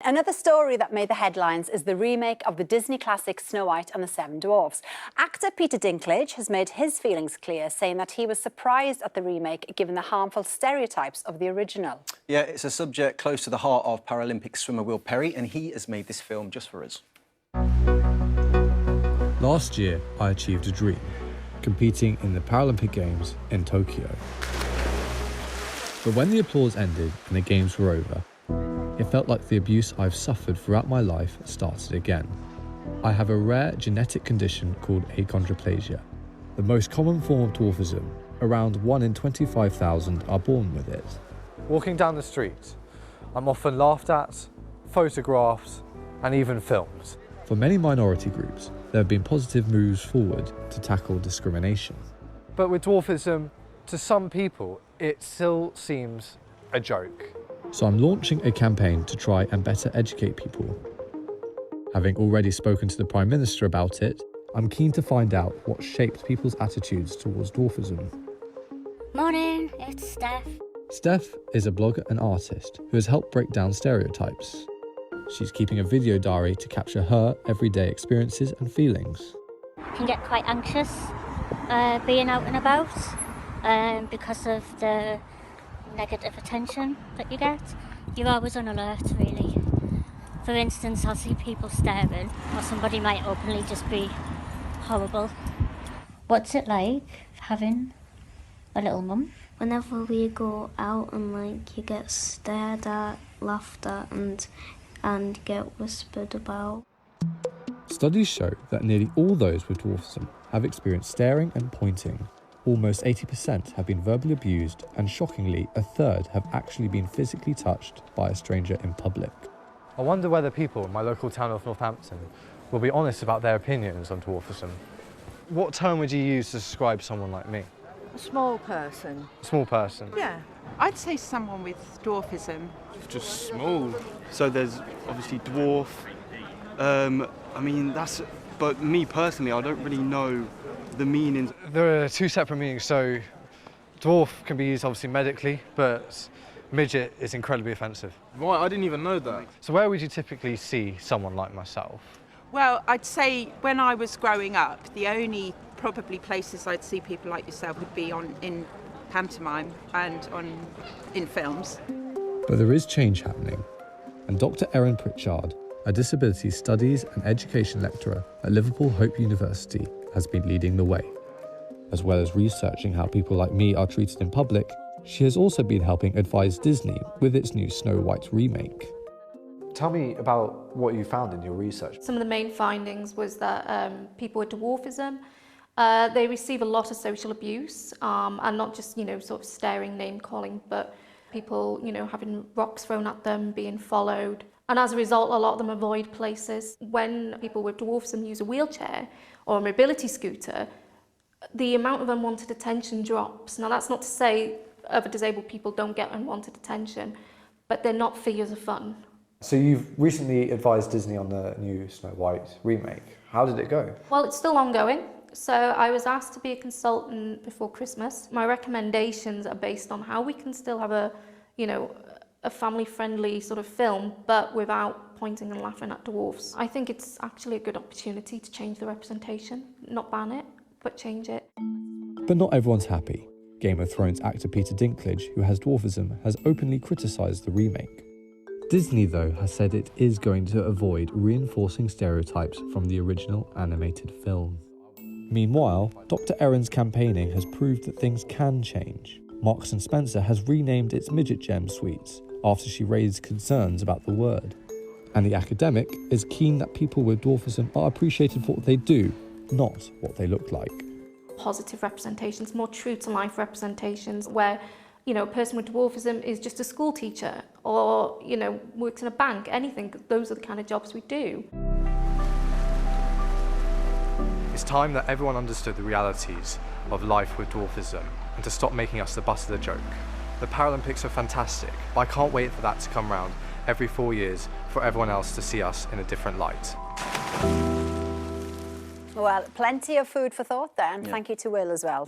Another story that made the headlines is the remake of the Disney classic Snow White and the Seven Dwarfs. Actor Peter Dinklage has made his feelings clear, saying that he was surprised at the remake given the harmful stereotypes of the original. Yeah, it's a subject close to the heart of Paralympic swimmer Will Perry, and he has made this film just for us. Last year, I achieved a dream, competing in the Paralympic Games in Tokyo. But when the applause ended and the Games were over, it felt like the abuse I've suffered throughout my life started again. I have a rare genetic condition called achondroplasia, the most common form of dwarfism. Around 1 in 25,000 are born with it. Walking down the street, I'm often laughed at, photographed, and even filmed. For many minority groups, there have been positive moves forward to tackle discrimination. But with dwarfism, to some people, it still seems a joke. So I'm launching a campaign to try and better educate people. Having already spoken to the Prime Minister about it, I'm keen to find out what shaped people's attitudes towards dwarfism. Morning, it's Steph. Steph is a blogger and artist who has helped break down stereotypes. She's keeping a video diary to capture her everyday experiences and feelings. I can get quite anxious being out and about because of the negative attention that you get. You're always on alert, really. For instance, I'll see people staring, or somebody might openly just be horrible. What's it like having a little mum? Whenever we go out and you get stared at, laughed at and get whispered about. Studies show that nearly all those with dwarfism have experienced staring and pointing. Almost 80% have been verbally abused, and shockingly, a third have actually been physically touched by a stranger in public. I wonder whether people in my local town of Northampton will be honest about their opinions on dwarfism. What term would you use to describe someone like me? A small person. Small person? Yeah. I'd say someone with dwarfism. Just small. So there's obviously dwarf. I mean, but me personally, I don't really know the meanings. There are two separate meanings. So dwarf can be used obviously medically, but midget is incredibly offensive. Right, I didn't even know that. So where would you typically see someone like myself? Well, I'd say when I was growing up, the only probably places I'd see people like yourself would be in pantomime and in films. But there is change happening, and Dr. Erin Pritchard, a disability studies and education lecturer at Liverpool Hope University, has been leading the way. As well as researching how people like me are treated in public, she has also been helping advise Disney with its new Snow White remake. Tell me about what you found in your research. Some of the main findings was that people with dwarfism, they receive a lot of social abuse, and not just, sort of staring, name calling, but people, having rocks thrown at them, being followed. And as a result, a lot of them avoid places. When people with dwarfism use a wheelchair or a mobility scooter, the amount of unwanted attention drops. Now, that's not to say other disabled people don't get unwanted attention, but they're not figures of fun. So you've recently advised Disney on the new Snow White remake. How did it go? Well, it's still ongoing. So I was asked to be a consultant before Christmas. My recommendations are based on how we can still have a family-friendly sort of film, but without pointing and laughing at dwarfs. I think it's actually a good opportunity to change the representation, not ban it, but change it. But not everyone's happy. Game of Thrones actor Peter Dinklage, who has dwarfism, has openly criticised the remake. Disney, though, has said it is going to avoid reinforcing stereotypes from the original animated film. Meanwhile, Dr. Erin's campaigning has proved that things can change. Marks & Spencer has renamed its Midget Gem sweets after she raised concerns about the word. And the academic is keen that people with dwarfism are appreciated for what they do, not what they look like. Positive representations, more true-to-life representations where, a person with dwarfism is just a school teacher or, works in a bank, anything. Those are the kind of jobs we do. It's time that everyone understood the realities of life with dwarfism and to stop making us the butt of the joke. The Paralympics are fantastic, but I can't wait for that to come round every 4 years for everyone else to see us in a different light. Well, plenty of food for thought there, and thank you to Will as well.